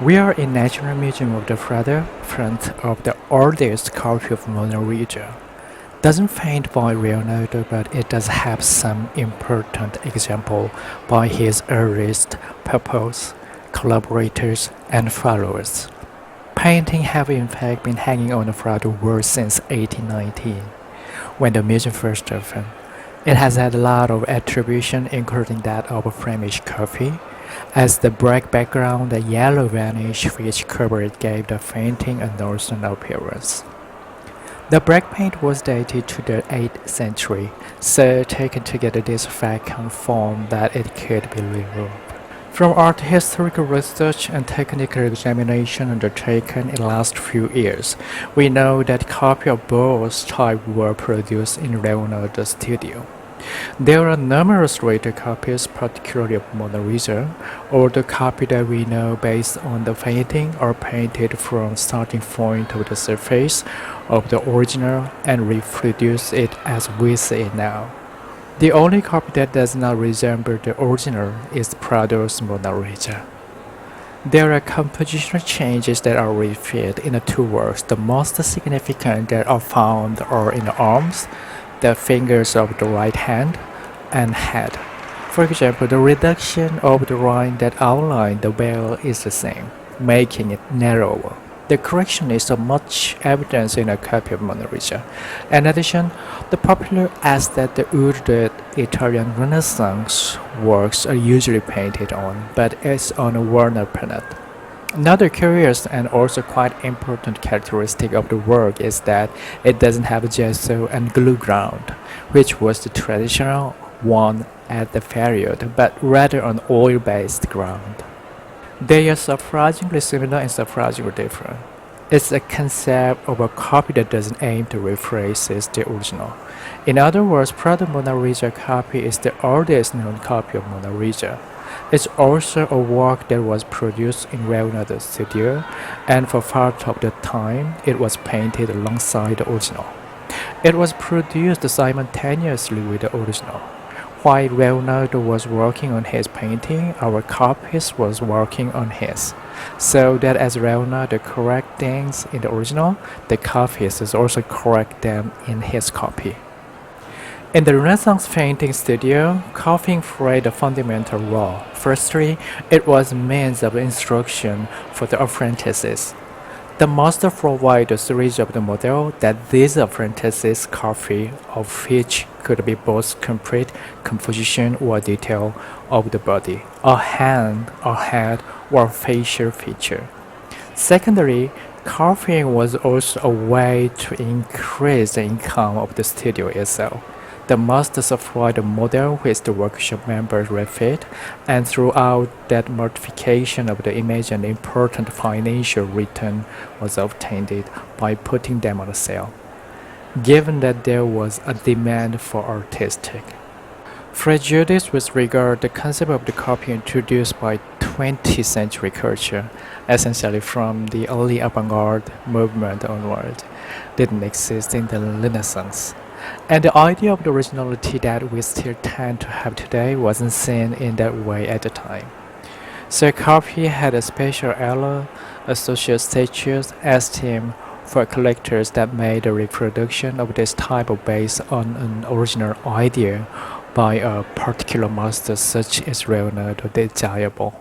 We are in National Museum of the Prado, front of the oldest copy of Mona Lisa. Doesn't paint by Leonardo, but it does have some important example by his earliest pupils, collaborators, and followers. Painting have in fact been hanging on the Prado wall since 1819, when the museum first opened. It has had a lot of attribution, including that of Flemish coffee, as the black background and yellow varnish which covered it gave the painting a northern appearance. The black paint was dated to the 8th century, so taken together this fact confirmed that it could be removed. From art historical research and technical examination undertaken in the last few years, we know that copies of both types were produced in Leonardo's studio. There are numerous later copies, particularly of Mona Lisa, or the copy that we know based on the painting are painted from starting point of the surface of the original and reproduce it as we see it now. The only copy that does not resemble the original is Prado's Mona Lisa. There are compositional changes that are repeated in the two works. The most significant that are found are in the arms, the fingers of the right hand, and head. For example, the reduction of the line that outline the veil is the same, making it narrower. The correction is of much evidence in a copy of Mona Lisa. In addition, the popular as that the wood that Italian Renaissance works are usually painted on, but it's on a walnut panel. Another curious and also quite important characteristic of the work is that it doesn't have gesso and glue ground, which was the traditional one at the period, but rather an oil-based ground. They are surprisingly similar and surprisingly different. It's a concept of a copy that doesn't aim to rephrase the original. In other words, Prado Mona Lisa copy is the oldest known copy of Mona Lisa. It's also a work that was produced in Leonardo's studio, and for part of the time, it was painted alongside the original. It was produced simultaneously with the original. While Leonardo was working on his painting, our copyist was working on his. So that as Leonardo correct things in the original, the copyist is also correct them in his copy. In the Renaissance painting studio, copying played a fundamental role. Firstly, it was a means of instruction for the apprentices. The master provided a series of the model that these apprentices copy, of which could be both complete composition or detail of the body, a hand, a head, or facial feature. Secondly, copying was also a way to increase the income of the studio itself. The master supplied a model which the workshop members refit, and throughout that multiplication of the image an important financial return was obtained by putting them on sale, given that there was a demand for artistic. Prejudice with regard to the concept of the copy introduced by 20th century culture, essentially from the early avant-garde movement onward, didn't exist in the Renaissance. And the idea of the originality that we still tend to have today wasn't seen in that way at the time. So copy had a special allure, a social status, esteem for collectors that made a reproduction of this type of based on an original idea by a particular master such as Leonardo desirable.